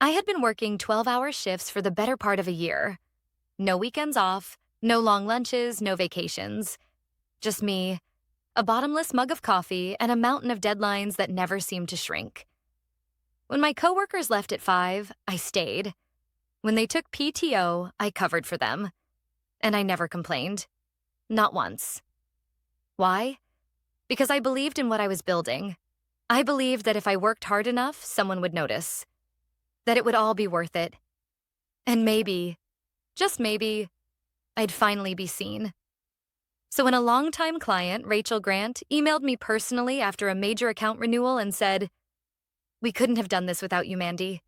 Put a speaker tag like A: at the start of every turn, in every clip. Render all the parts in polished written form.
A: I had been working 12-hour shifts for the better part of a year. No weekends off, no long lunches, no vacations. Just me, a bottomless mug of coffee, and a mountain of deadlines that never seemed to shrink. When my coworkers left at 5, I stayed. When they took PTO, I covered for them. And I never complained. Not once. Why? Because I believed in what I was building. I believed that if I worked hard enough, someone would notice. That it would all be worth it. And maybe, just maybe, I'd finally be seen. So when a longtime client, Rachel Grant, emailed me personally after a major account renewal and said, "We couldn't have done this without you, Mandy.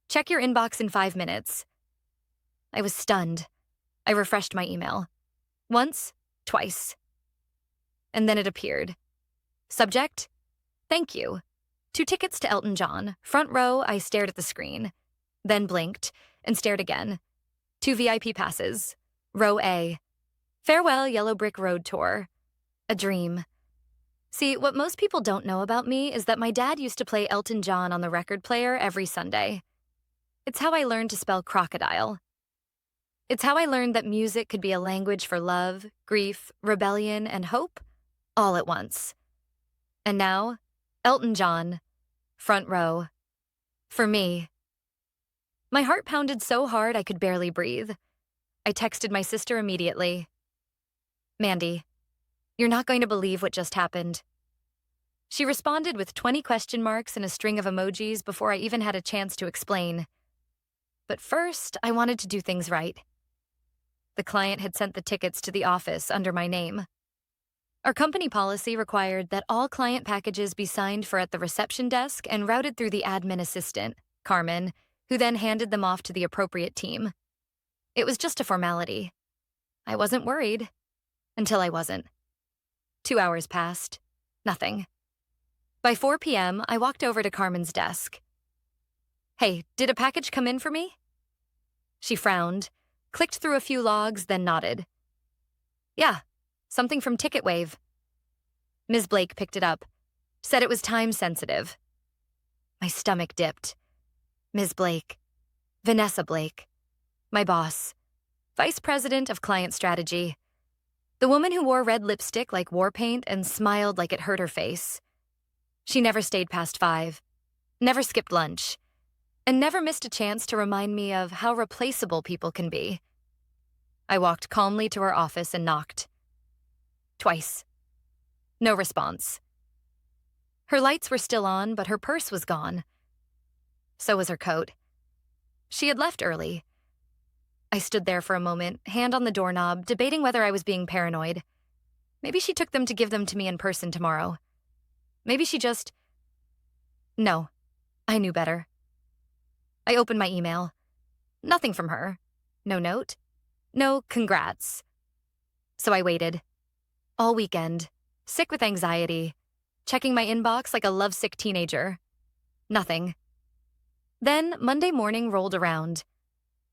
A: Check your inbox in 5 minutes." I was stunned. I refreshed my email. Once, twice. And then it appeared. Subject: thank you. 2 tickets to Elton John. Front row, I stared at the screen. Then blinked and stared again. 2 VIP passes. Row A. Farewell Yellow Brick Road Tour. A dream. See, what most people don't know about me is that my dad used to play Elton John on the record player every Sunday. It's how I learned to spell crocodile. It's how I learned that music could be a language for love, grief, rebellion, and hope, all at once. And now, Elton John, front row. For me. My heart pounded so hard I could barely breathe. I texted my sister immediately. "Mandy, you're not going to believe what just happened." She responded with 20 question marks and a string of emojis before I even had a chance to explain. But first, I wanted to do things right. The client had sent the tickets to the office under my name. Our company policy required that all client packages be signed for at the reception desk and routed through the admin assistant, Carmen, who then handed them off to the appropriate team. It was just a formality. I wasn't worried. Until I wasn't. 2 hours passed. Nothing. By 4 p.m., I walked over to Carmen's desk. "Hey, did a package come in for me?" She frowned, clicked through a few logs, then nodded. "Yeah, something from Ticket Wave." Ms. Blake picked it up, said it was time-sensitive. My stomach dipped. Ms. Blake. Vanessa Blake. My boss. Vice President of Client Strategy. The woman who wore red lipstick like war paint and smiled like it hurt her face. She never stayed past 5, never skipped lunch, and never missed a chance to remind me of how replaceable people can be. I walked calmly to her office and knocked. Twice. No response. Her lights were still on, but her purse was gone. So was her coat. She had left early. I stood there for a moment, hand on the doorknob, debating whether I was being paranoid. Maybe she took them to give them to me in person tomorrow. Maybe she just... No, I knew better. I opened my email. Nothing from her. No note. No congrats. So I waited. All weekend, sick with anxiety, checking my inbox like a lovesick teenager. Nothing. Then Monday morning rolled around.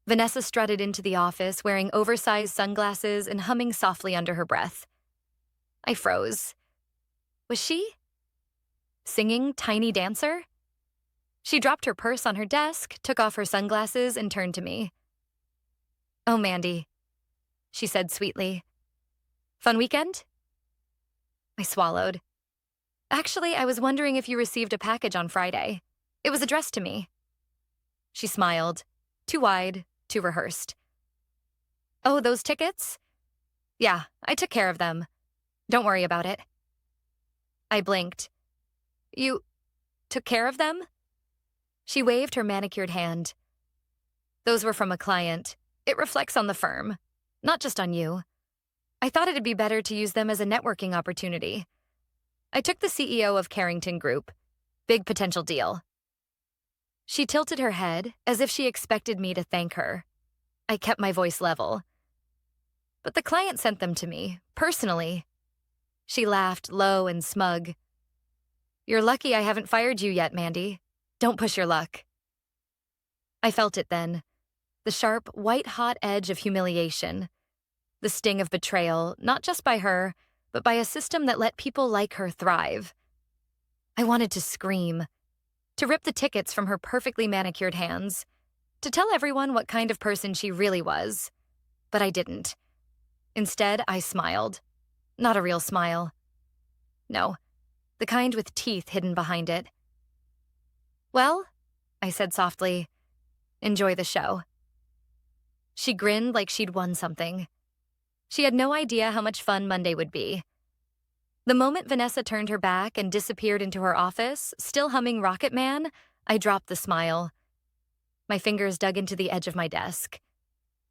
A: Vanessa strutted into the office wearing oversized sunglasses and humming softly under her breath. I froze. Was she? Singing Tiny Dancer? She dropped her purse on her desk, took off her sunglasses, and turned to me. "Oh, Mandy," she said sweetly. "Fun weekend?" I swallowed. "Actually, I was wondering if you received a package on Friday. It was addressed to me." She smiled, too wide, too rehearsed. "Oh, those tickets? Yeah, I took care of them. Don't worry about it." I blinked. "You took care of them?" She waved her manicured hand. "Those were from a client. It reflects on the firm, not just on you. I thought it'd be better to use them as a networking opportunity. I took the CEO of Carrington Group. Big potential deal." She tilted her head as if she expected me to thank her. I kept my voice level. "But the client sent them to me, personally." She laughed, low and smug. "You're lucky I haven't fired you yet, Mandy. Don't push your luck." I felt it then. The sharp, white-hot edge of humiliation. The sting of betrayal, not just by her, but by a system that let people like her thrive. I wanted to scream. to rip the tickets from her perfectly manicured hands, to tell everyone what kind of person she really was. But I didn't. Instead, I smiled. Not a real smile. No, the kind with teeth hidden behind it. "Well," I said softly, "enjoy the show." She grinned like she'd won something. She had no idea how much fun Monday would be. The moment Vanessa turned her back and disappeared into her office, still humming Rocket Man, I dropped the smile. My fingers dug into the edge of my desk.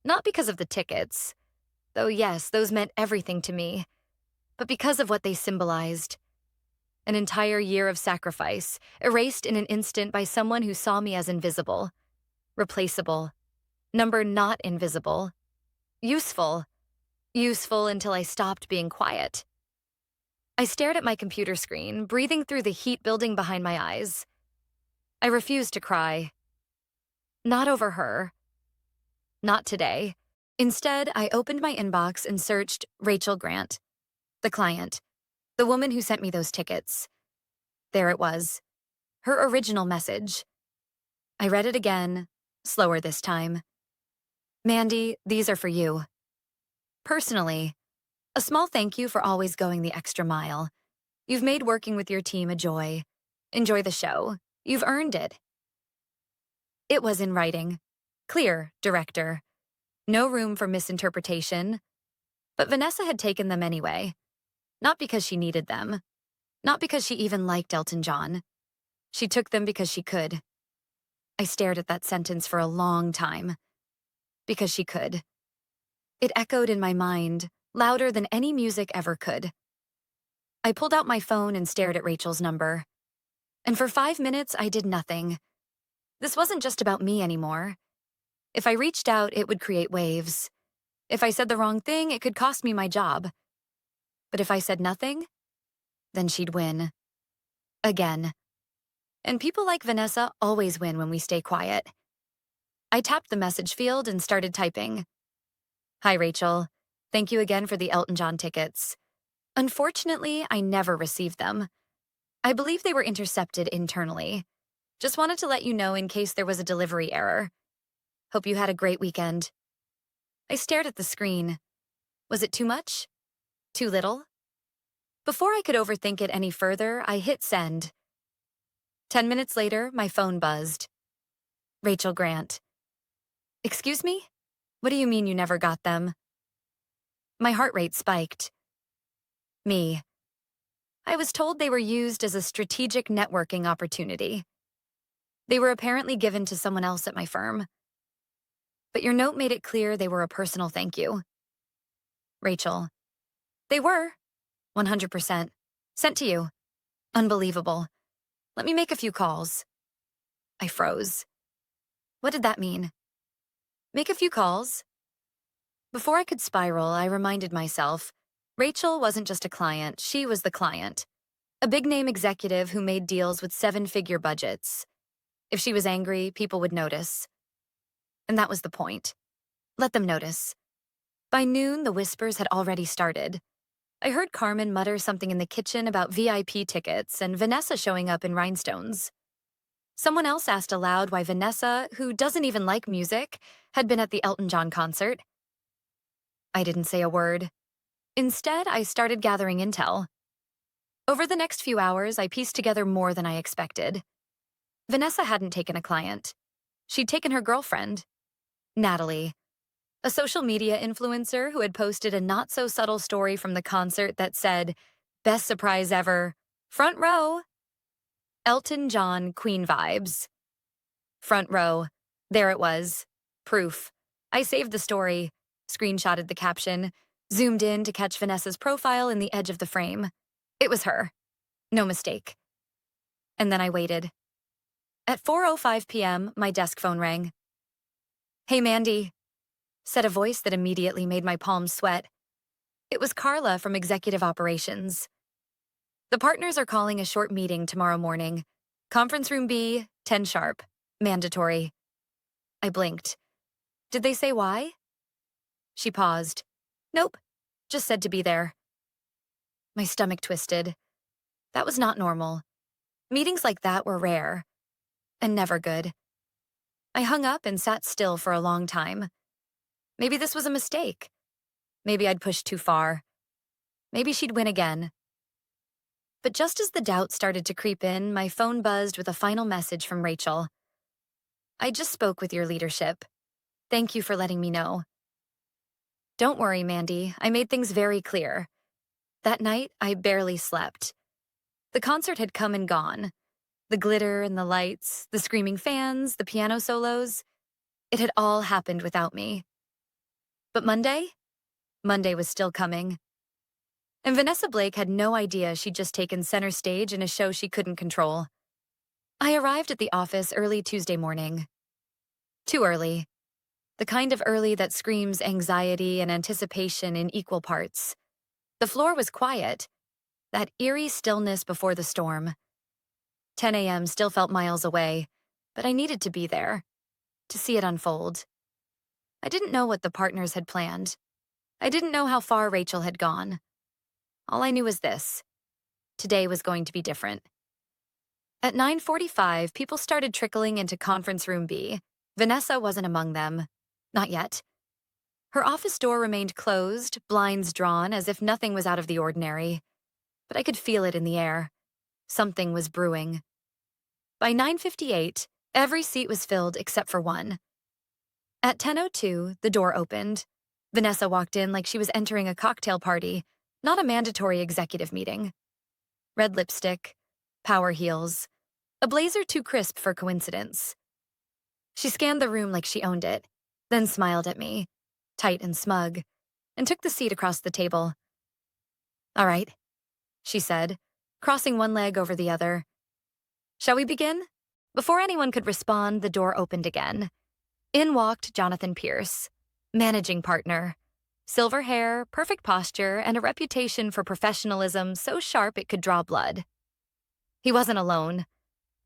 A: Not because of the tickets, though yes, those meant everything to me, but because of what they symbolized. An entire year of sacrifice, erased in an instant by someone who saw me as invisible, replaceable, number not invisible, useful until I stopped being quiet. I stared at my computer screen, breathing through the heat building behind my eyes. I refused to cry. Not over her. Not today. Instead, I opened my inbox and searched Rachel Grant, the client, the woman who sent me those tickets. There it was. Her original message. I read it again, slower this time. "Mandy, these are for you. Personally, a small thank you for always going the extra mile. You've made working with your team a joy. Enjoy the show. You've earned it." It was in writing. Clear, director. No room for misinterpretation. But Vanessa had taken them anyway. Not because she needed them. Not because she even liked Elton John. She took them because she could. I stared at that sentence for a long time. Because she could. It echoed in my mind, louder than any music ever could. I pulled out my phone and stared at Rachel's number. And for 5 minutes, I did nothing. This wasn't just about me anymore. If I reached out, it would create waves. If I said the wrong thing, it could cost me my job. But if I said nothing, then she'd win. Again. And people like Vanessa always win when we stay quiet. I tapped the message field and started typing. "Hi, Rachel. Thank you again for the Elton John tickets. Unfortunately, I never received them. I believe they were intercepted internally. Just wanted to let you know in case there was a delivery error. Hope you had a great weekend." I stared at the screen. Was it too much? Too little? Before I could overthink it any further, I hit send. 10 minutes later, my phone buzzed. Rachel Grant. "Excuse me? What do you mean you never got them?" My heart rate spiked. Me. I was told they were used as a strategic networking opportunity. They were apparently given to someone else at my firm. But your note made it clear they were a personal thank you. Rachel. They were. 100%. Sent to you. Unbelievable. Let me make a few calls. I froze. What did that mean? Make a few calls? Before I could spiral, I reminded myself, Rachel wasn't just a client, she was the client. A big-name executive who made deals with 7-figure budgets. If she was angry, people would notice. And that was the point. Let them notice. By noon, the whispers had already started. I heard Carmen mutter something in the kitchen about VIP tickets and Vanessa showing up in rhinestones. Someone else asked aloud why Vanessa, who doesn't even like music, had been at the Elton John concert. I didn't say a word. Instead, I started gathering intel. Over the next few hours, I pieced together more than I expected. Vanessa hadn't taken a client. She'd taken her girlfriend, Natalie, a social media influencer who had posted a not-so-subtle story from the concert that said, "Best surprise ever, front row." Elton John Queen vibes. Front row. There it was. Proof. I saved the story, screenshotted the caption, zoomed in to catch Vanessa's profile in the edge of the frame. It was her. No mistake. And then I waited. At 4:05 p.m., my desk phone rang. "Hey, Mandy," said a voice that immediately made my palms sweat. It was Carla from Executive Operations. "The partners are calling a short meeting tomorrow morning. Conference room B, 10 sharp. Mandatory." I blinked. "Did they say why?" She paused. "Nope. Just said to be there." My stomach twisted. That was not normal. Meetings like that were rare. and never good. I hung up and sat still for a long time. Maybe this was a mistake. Maybe I'd pushed too far. Maybe she'd win again. But just as the doubt started to creep in, my phone buzzed with a final message from Rachel. I just spoke with your leadership. Thank you for letting me know. Don't worry, Mandy. I made things very clear. That night, I barely slept. The concert had come and gone. The glitter and the lights, the screaming fans, the piano solos. It had all happened without me. But Monday? Monday was still coming. And Vanessa Blake had no idea she'd just taken center stage in a show she couldn't control. I arrived at the office early Tuesday morning. Too early. The kind of early that screams anxiety and anticipation in equal parts. The floor was quiet, that eerie stillness before the storm. 10 a.m. still felt miles away, but I needed to be there, to see it unfold. I didn't know what the partners had planned. I didn't know how far Rachel had gone. All I knew was this. Today was going to be different. At 9:45, people started trickling into conference room B. Vanessa wasn't among them. Not yet. Her office door remained closed, blinds drawn, as if nothing was out of the ordinary. But I could feel it in the air. Something was brewing. By 9:58, every seat was filled except for one. At 10:02, the door opened. Vanessa walked in like she was entering a cocktail party, not a mandatory executive meeting. Red lipstick, power heels, a blazer too crisp for coincidence. She scanned the room like she owned it, then smiled at me, tight and smug, and took the seat across the table. All right, she said, crossing one leg over the other. Shall we begin? Before anyone could respond, the door opened again. In walked Jonathan Pierce, managing partner. Silver hair, perfect posture, and a reputation for professionalism so sharp it could draw blood. He wasn't alone.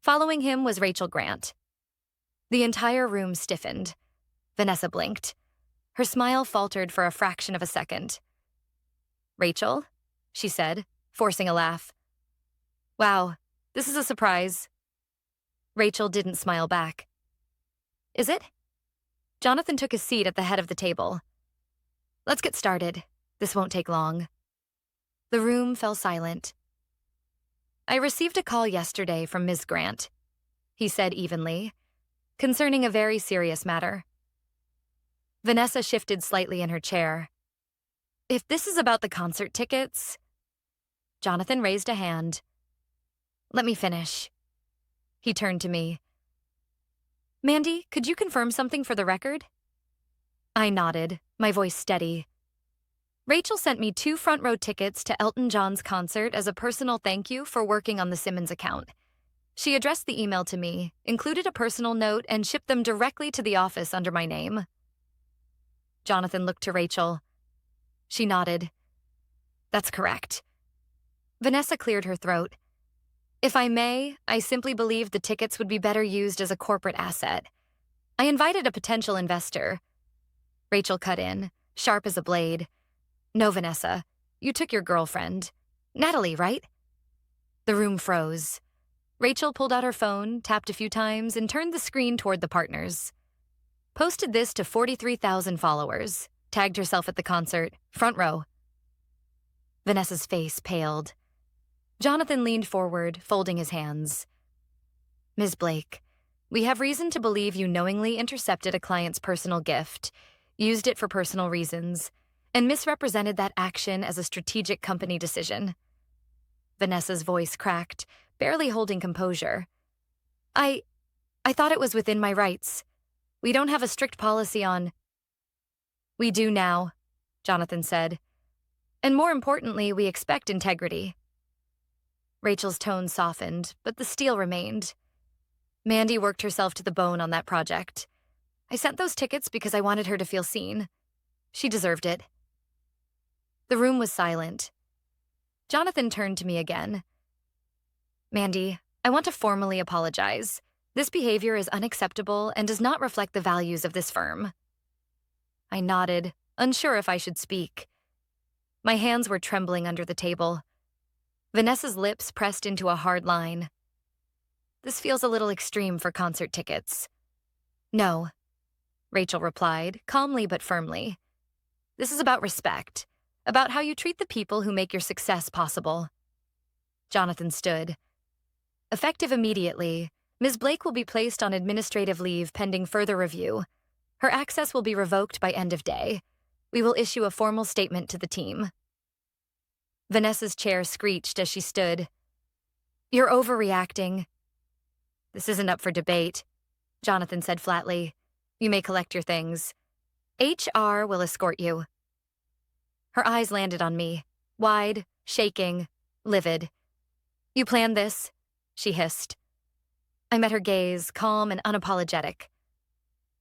A: Following him was Rachel Grant. The entire room stiffened. Vanessa blinked. Her smile faltered for a fraction of a second. Rachel, she said, forcing a laugh. Wow, this is a surprise. Rachel didn't smile back. Is it? Jonathan took his seat at the head of the table. Let's get started. This won't take long. The room fell silent. I received a call yesterday from Ms. Grant, he said evenly, concerning a very serious matter. Vanessa shifted slightly in her chair. If this is about the concert tickets... Jonathan raised a hand. Let me finish. He turned to me. Mandy, could you confirm something for the record? I nodded, my voice steady. Rachel sent me 2 front-row tickets to Elton John's concert as a personal thank you for working on the Simmons account. She addressed the email to me, included a personal note, and shipped them directly to the office under my name. Jonathan looked to Rachel. She nodded. That's correct. Vanessa cleared her throat. If I may, I simply believed the tickets would be better used as a corporate asset. I invited a potential investor. Rachel cut in, sharp as a blade. No, Vanessa, you took your girlfriend. Natalie, right? The room froze. Rachel pulled out her phone, tapped a few times, and turned the screen toward the partners. Posted this to 43,000 followers. Tagged herself at the concert, front row. Vanessa's face paled. Jonathan leaned forward, folding his hands. Ms. Blake, we have reason to believe you knowingly intercepted a client's personal gift, used it for personal reasons, and misrepresented that action as a strategic company decision. Vanessa's voice cracked, barely holding composure. I thought it was within my rights. We don't have a strict policy on... We do now, Jonathan said. And more importantly, we expect integrity. Rachel's tone softened, but the steel remained. Mandy worked herself to the bone on that project. I sent those tickets because I wanted her to feel seen. She deserved it. The room was silent. Jonathan turned to me again. Mandy, I want to formally apologize. This behavior is unacceptable and does not reflect the values of this firm. I nodded, unsure if I should speak. My hands were trembling under the table. Vanessa's lips pressed into a hard line. This feels a little extreme for concert tickets. No, Rachel replied, calmly but firmly. This is about respect, about how you treat the people who make your success possible. Jonathan stood. Effective immediately, Ms. Blake will be placed on administrative leave pending further review. Her access will be revoked by end of day. We will issue a formal statement to the team. Vanessa's chair screeched as she stood. You're overreacting. This isn't up for debate, Jonathan said flatly. You may collect your things. HR will escort you. Her eyes landed on me, wide, shaking, livid. You planned this? She hissed. I met her gaze, calm and unapologetic.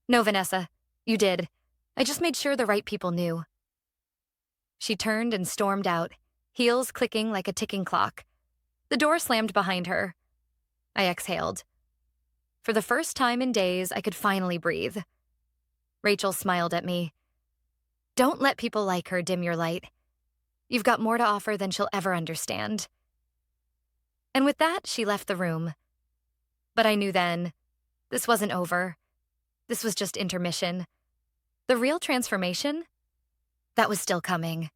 A: No, Vanessa, you did. I just made sure the right people knew. She turned and stormed out, heels clicking like a ticking clock. The door slammed behind her. I exhaled. For the first time in days, I could finally breathe. Rachel smiled at me. Don't let people like her dim your light. You've got more to offer than she'll ever understand. And with that, she left the room. But I knew then, this wasn't over. This was just intermission. The real transformation? That was still coming.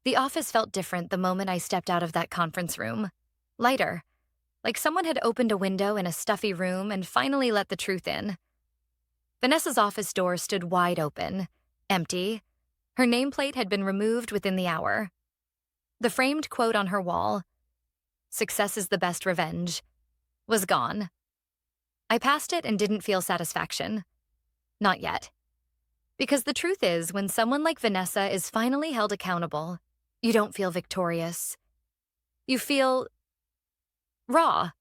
A: The office felt different the moment I stepped out of that conference room. Lighter, like someone had opened a window in a stuffy room and finally let the truth in. Vanessa's office door stood wide open, empty. Her nameplate had been removed within the hour. The framed quote on her wall, "Success is the best revenge," was gone. I passed it and didn't feel satisfaction. Not yet. Because the truth is, when someone like Vanessa is finally held accountable, you don't feel victorious. You feel raw.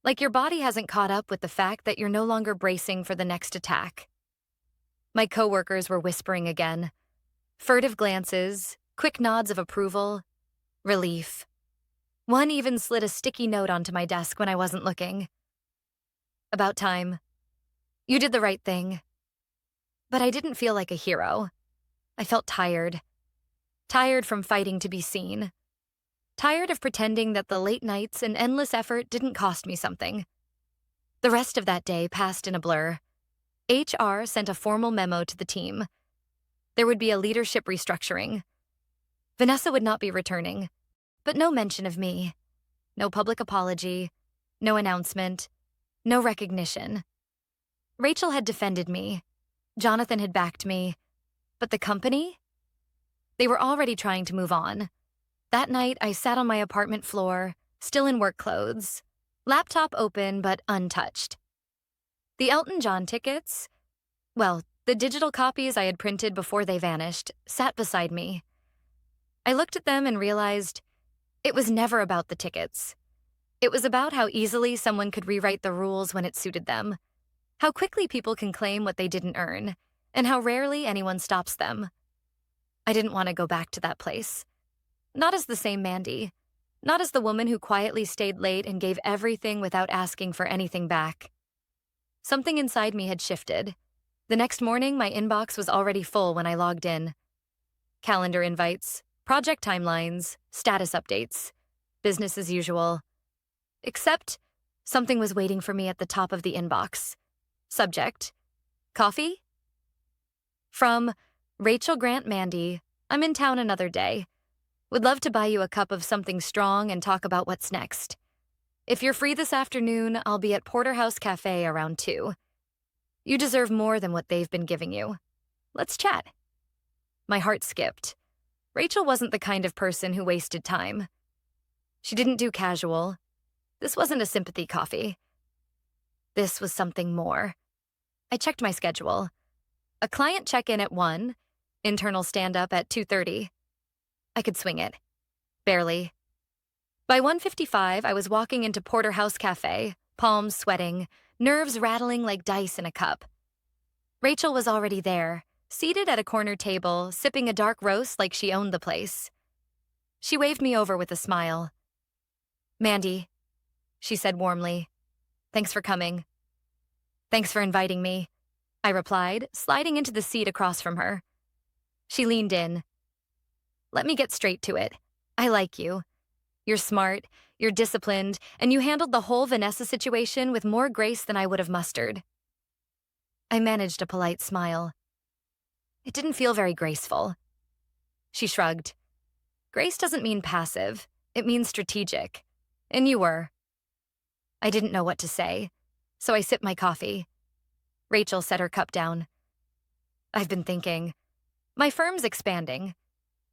A: Like your body hasn't caught up with the fact that you're no longer bracing for the next attack. My coworkers were whispering again. Furtive glances, quick nods of approval, relief. One even slid a sticky note onto my desk when I wasn't looking. About time. You did the right thing. But I didn't feel like a hero. I felt tired. Tired from fighting to be seen. Tired of pretending that the late nights and endless effort didn't cost me something. The rest of that day passed in a blur. HR sent a formal memo to the team. There would be a leadership restructuring. Vanessa would not be returning, but no mention of me. No public apology, no announcement, no recognition. Rachel had defended me. Jonathan had backed me. But the company? They were already trying to move on. That night, I sat on my apartment floor, still in work clothes, laptop open but untouched. The Elton John tickets, well, the digital copies I had printed before they vanished, sat beside me. I looked at them and realized it was never about the tickets. It was about how easily someone could rewrite the rules when it suited them, how quickly people can claim what they didn't earn, and how rarely anyone stops them. I didn't want to go back to that place. Not as the same Mandy. Not as the woman who quietly stayed late and gave everything without asking for anything back. Something inside me had shifted. The next morning, my inbox was already full when I logged in. Calendar invites, project timelines, status updates, business as usual. Except something was waiting for me at the top of the inbox. Subject: coffee? From Rachel Grant Mandy, I'm in town another day. Would love to buy you a cup of something strong and talk about what's next. If you're free this afternoon, I'll be at Porterhouse Cafe around 2. You deserve more than what they've been giving you. Let's chat. My heart skipped. Rachel wasn't the kind of person who wasted time. She didn't do casual. This wasn't a sympathy coffee. This was something more. I checked my schedule. A client check-in at 1, internal stand-up at 2:30. I could swing it. Barely. By 1:55, I was walking into Porterhouse Cafe, palms sweating, nerves rattling like dice in a cup. Rachel was already there, seated at a corner table, sipping a dark roast like she owned the place. She waved me over with a smile. "Mandy," she said warmly. "Thanks for coming." "Thanks for inviting me," I replied, sliding into the seat across from her. She leaned in. "Let me get straight to it. I like you. You're smart, you're disciplined, and you handled the whole Vanessa situation with more grace than I would have mustered. I managed a polite smile. It didn't feel very graceful. She shrugged. Grace doesn't mean passive. It means strategic. And you were. I didn't know what to say, so I sipped my coffee. Rachel set her cup down. I've been thinking. My firm's expanding.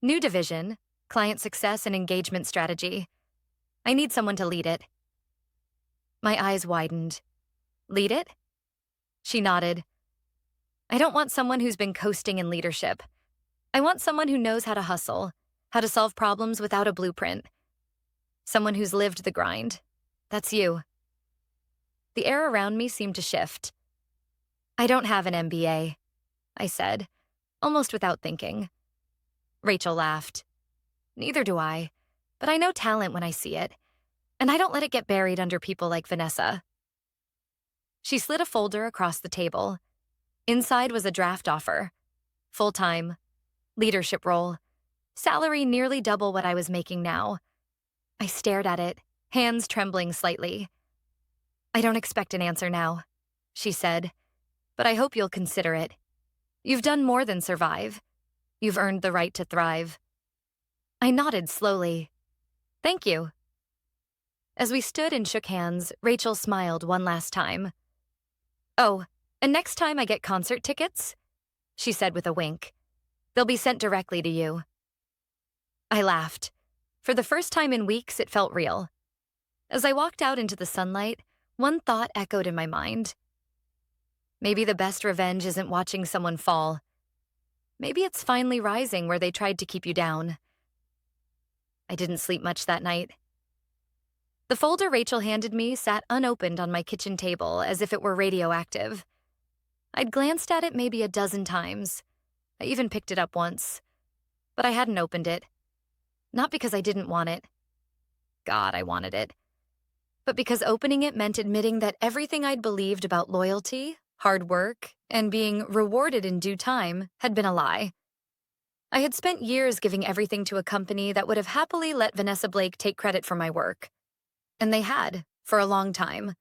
A: New division, client success and engagement strategy. I need someone to lead it. My eyes widened. Lead it? She nodded. I don't want someone who's been coasting in leadership. I want someone who knows how to hustle, how to solve problems without a blueprint. Someone who's lived the grind. That's you. The air around me seemed to shift. I don't have an MBA, I said, almost without thinking. Rachel laughed. Neither do I, but I know talent when I see it, and I don't let it get buried under people like Vanessa. She slid a folder across the table. Inside was a draft offer. Full-time, leadership role, salary nearly double what I was making now. I stared at it, hands trembling slightly. I don't expect an answer now, she said, but I hope you'll consider it. You've done more than survive. You've earned the right to thrive. I nodded slowly. Thank you. As we stood and shook hands, Rachel smiled one last time. Oh, and next time I get concert tickets, she said with a wink, they'll be sent directly to you. I laughed. For the first time in weeks, it felt real. As I walked out into the sunlight, one thought echoed in my mind. Maybe the best revenge isn't watching someone fall. Maybe it's finally rising where they tried to keep you down. I didn't sleep much that night. The folder Rachel handed me sat unopened on my kitchen table as if it were radioactive. I'd glanced at it maybe a dozen times. I even picked it up once. But I hadn't opened it. Not because I didn't want it. God, I wanted it. But because opening it meant admitting that everything I'd believed about loyalty, hard work, and being rewarded in due time had been a lie. I had spent years giving everything to a company that would have happily let Vanessa Blake take credit for my work. And they had, for a long time.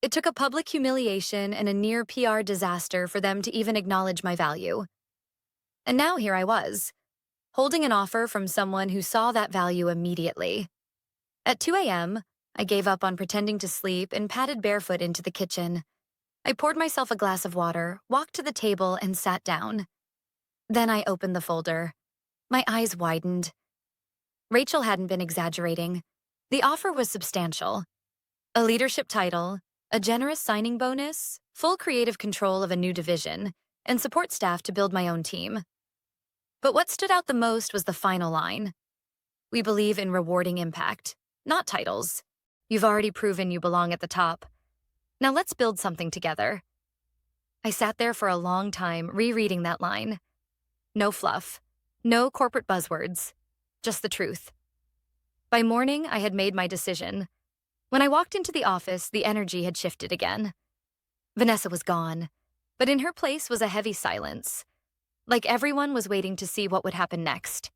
A: It took a public humiliation and a near PR disaster for them to even acknowledge my value. And now here I was, holding an offer from someone who saw that value immediately. At 2 a.m., I gave up on pretending to sleep and padded barefoot into the kitchen. I poured myself a glass of water, walked to the table, and sat down. Then I opened the folder. My eyes widened. Rachel hadn't been exaggerating. The offer was substantial. A leadership title, a generous signing bonus, full creative control of a new division, and support staff to build my own team. But what stood out the most was the final line. We believe in rewarding impact, not titles. You've already proven you belong at the top. Now let's build something together. I sat there for a long time rereading that line. No fluff, no corporate buzzwords, just the truth. By morning, I had made my decision. When I walked into the office, the energy had shifted again. Vanessa was gone, but in her place was a heavy silence, like everyone was waiting to see what would happen next.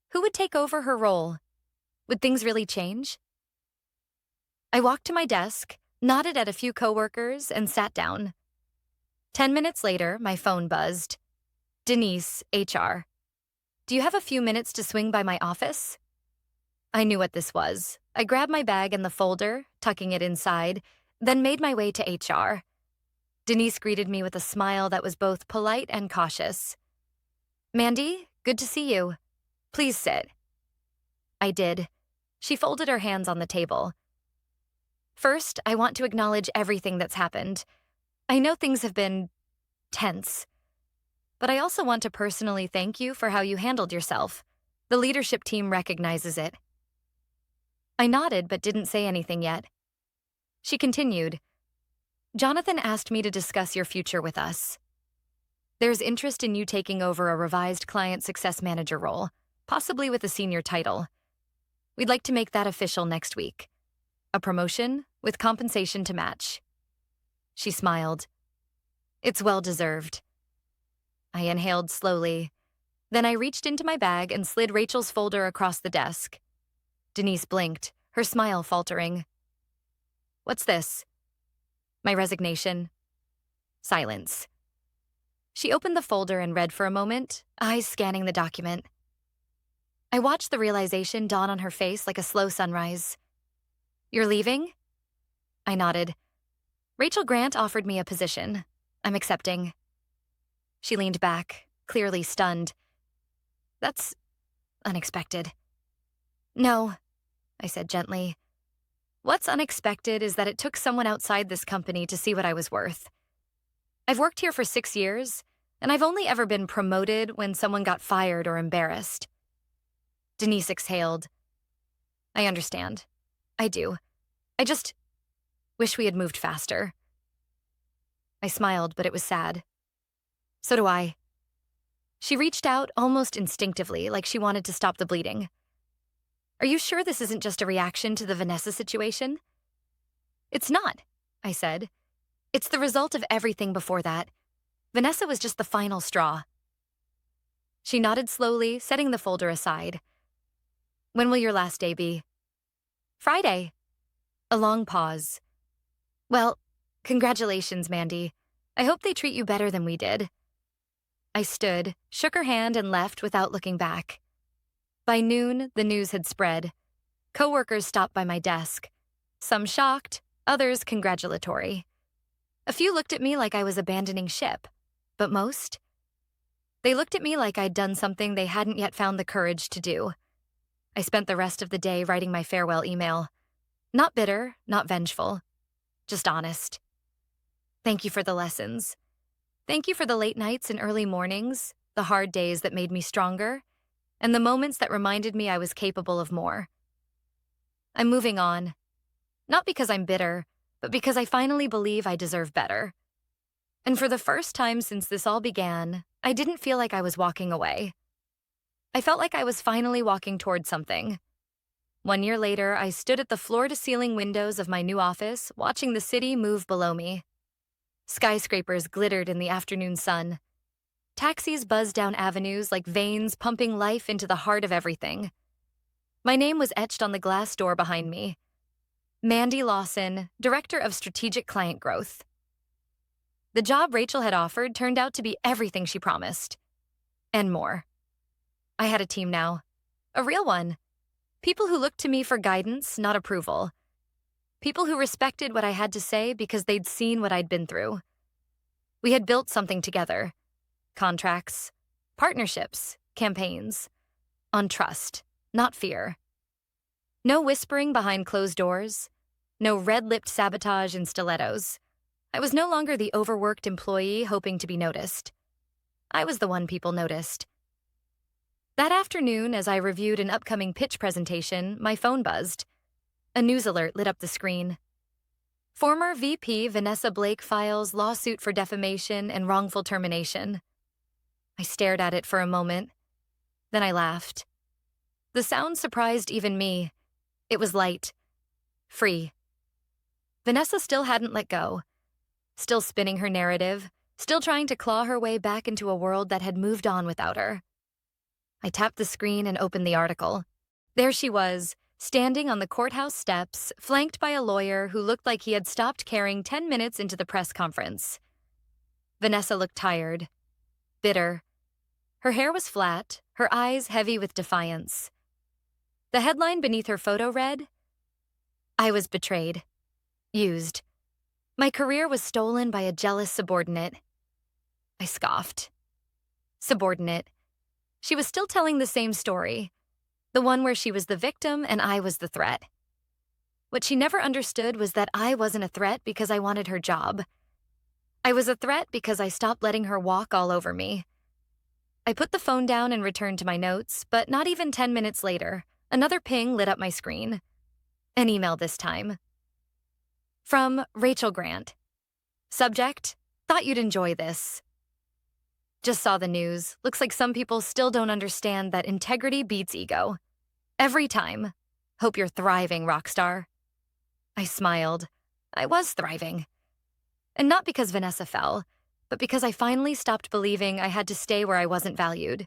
A: Who would take over her role? Would things really change? I walked to my desk, nodded at a few coworkers, and sat down. 10 minutes later, my phone buzzed. Denise, HR. Do you have a few minutes to swing by my office? I knew what this was. I grabbed my bag and the folder, tucking it inside, then made my way to HR. Denise greeted me with a smile that was both polite and cautious. Mandy, good to see you. Please sit. I did. She folded her hands on the table. First, I want to acknowledge everything that's happened. I know things have been tense. But I also want to personally thank you for how you handled yourself. The leadership team recognizes it. I nodded but didn't say anything yet. She continued, Jonathan asked me to discuss your future with us. There's interest in you taking over a revised client success manager role, possibly with a senior title. We'd like to make that official next week. A promotion with compensation to match. She smiled. It's well-deserved. I inhaled slowly. Then I reached into my bag and slid Rachel's folder across the desk. Denise blinked, her smile faltering. "What's this?" "My resignation." Silence. She opened the folder and read for a moment, eyes scanning the document. I watched the realization dawn on her face like a slow sunrise. "You're leaving?" I nodded. "Rachel Grant offered me a position. I'm accepting." She leaned back, clearly stunned. "That's unexpected." "No," I said gently. "What's unexpected is that it took someone outside this company to see what I was worth. I've worked here for 6 years, and I've only ever been promoted when someone got fired or embarrassed." Denise exhaled. "I understand. I do. I just wish we had moved faster." I smiled, but it was sad. "So do I." She reached out almost instinctively, like she wanted to stop the bleeding. "Are you sure this isn't just a reaction to the Vanessa situation?" "It's not," I said. "It's the result of everything before that. Vanessa was just the final straw." She nodded slowly, setting the folder aside. "When will your last day be?" "Friday." A long pause. "Well, congratulations, Mandy. I hope they treat you better than we did." I stood, shook her hand, and left without looking back. By noon, the news had spread. Coworkers stopped by my desk. Some shocked, others congratulatory. A few looked at me like I was abandoning ship, but most, they looked at me like I'd done something they hadn't yet found the courage to do. I spent the rest of the day writing my farewell email. Not bitter, not vengeful, just honest. Thank you for the lessons. Thank you for the late nights and early mornings, the hard days that made me stronger, and the moments that reminded me I was capable of more. I'm moving on. Not because I'm bitter, but because I finally believe I deserve better. And for the first time since this all began, I didn't feel like I was walking away. I felt like I was finally walking toward something. 1 year later, I stood at the floor-to-ceiling windows of my new office, watching the city move below me. Skyscrapers glittered in the afternoon sun. Taxis buzzed down avenues like veins pumping life into the heart of everything. My name was etched on the glass door behind me. Mandy Lawson, Director of Strategic Client Growth. The job Rachel had offered turned out to be everything she promised. And more. I had a team now. A real one. People who looked to me for guidance, not approval. People who respected what I had to say because they'd seen what I'd been through. We had built something together. Contracts, partnerships, campaigns. On trust, not fear. No whispering behind closed doors. No red-lipped sabotage in stilettos. I was no longer the overworked employee hoping to be noticed. I was the one people noticed. That afternoon, as I reviewed an upcoming pitch presentation, my phone buzzed. A news alert lit up the screen. Former VP Vanessa Blake files lawsuit for defamation and wrongful termination. I stared at it for a moment. Then I laughed. The sound surprised even me. It was light. Free. Vanessa still hadn't let go. Still spinning her narrative. Still trying to claw her way back into a world that had moved on without her. I tapped the screen and opened the article. There she was, standing on the courthouse steps, flanked by a lawyer who looked like he had stopped caring 10 minutes into the press conference. Vanessa looked tired, bitter. Her hair was flat, her eyes heavy with defiance. The headline beneath her photo read, "I was betrayed. Used. My career was stolen by a jealous subordinate." I scoffed. Subordinate. She was still telling the same story. The one where she was the victim and I was the threat. What she never understood was that I wasn't a threat because I wanted her job. I was a threat because I stopped letting her walk all over me. I put the phone down and returned to my notes, but not even 10 minutes later, another ping lit up my screen. An email this time. From Rachel Grant. Subject, thought you'd enjoy this. Just saw the news. Looks like some people still don't understand that integrity beats ego. Every time. Hope you're thriving, rockstar. I smiled. I was thriving. And not because Vanessa fell, but because I finally stopped believing I had to stay where I wasn't valued.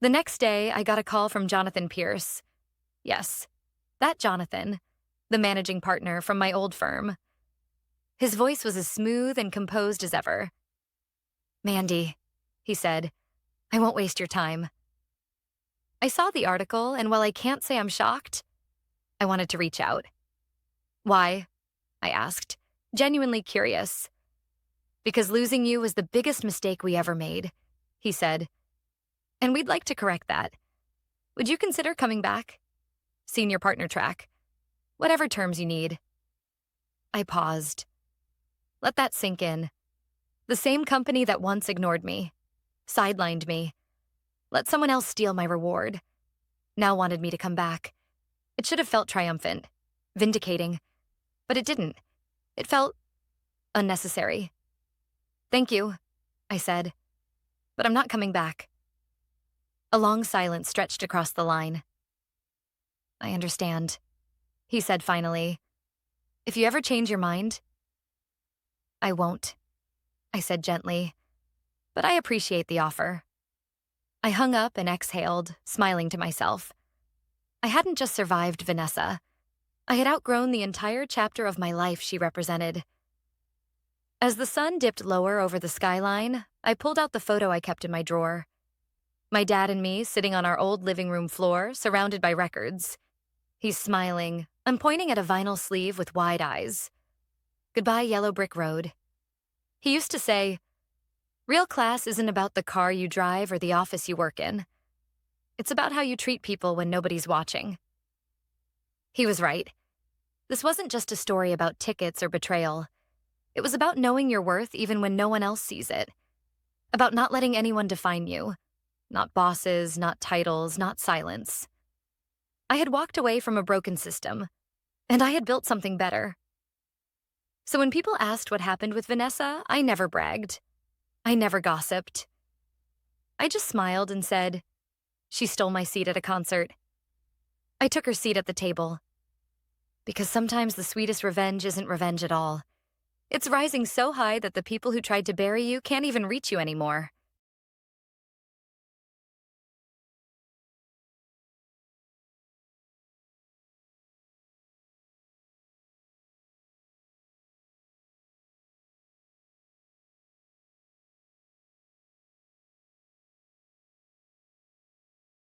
A: The next day, I got a call from Jonathan Pierce. Yes, That Jonathan, the managing partner from my old firm. His voice was as smooth and composed as ever. "Mandy," he said, "I won't waste your time." I saw the article, and while I can't say I'm shocked, I wanted to reach out. "Why?" I asked, genuinely curious. "Because losing you was the biggest mistake we ever made," he said. "And we'd like to correct that. Would you consider coming back? Senior partner track. Whatever terms you need." I paused. Let that sink in. The same company that once ignored me, sidelined me, let someone else steal my reward, now wanted me to come back. It should have felt triumphant, vindicating, but it didn't. It felt unnecessary. "Thank you," I said, "but I'm not coming back." A long silence stretched across the line. "I understand," he said finally. "If you ever change your mind—" "I won't," I said gently, "but I appreciate the offer." I hung up and exhaled, smiling to myself. I hadn't just survived Vanessa. I had outgrown the entire chapter of my life she represented. As the sun dipped lower over the skyline, I pulled out the photo I kept in my drawer. My dad and me sitting on our old living room floor, surrounded by records. He's smiling. I'm pointing at a vinyl sleeve with wide eyes. "Goodbye, Yellow Brick Road." He used to say, "Real class isn't about the car you drive or the office you work in. It's about how you treat people when nobody's watching." He was right. This wasn't just a story about tickets or betrayal. It was about knowing your worth even when no one else sees it. About not letting anyone define you. Not bosses, not titles, not silence. I had walked away from a broken system, and I had built something better. So when people asked what happened with Vanessa, I never bragged. I never gossiped. I just smiled and said, "She stole my seat at a concert." I took her seat at the table. Because sometimes the sweetest revenge isn't revenge at all. It's rising so high that the people who tried to bury you can't even reach you anymore.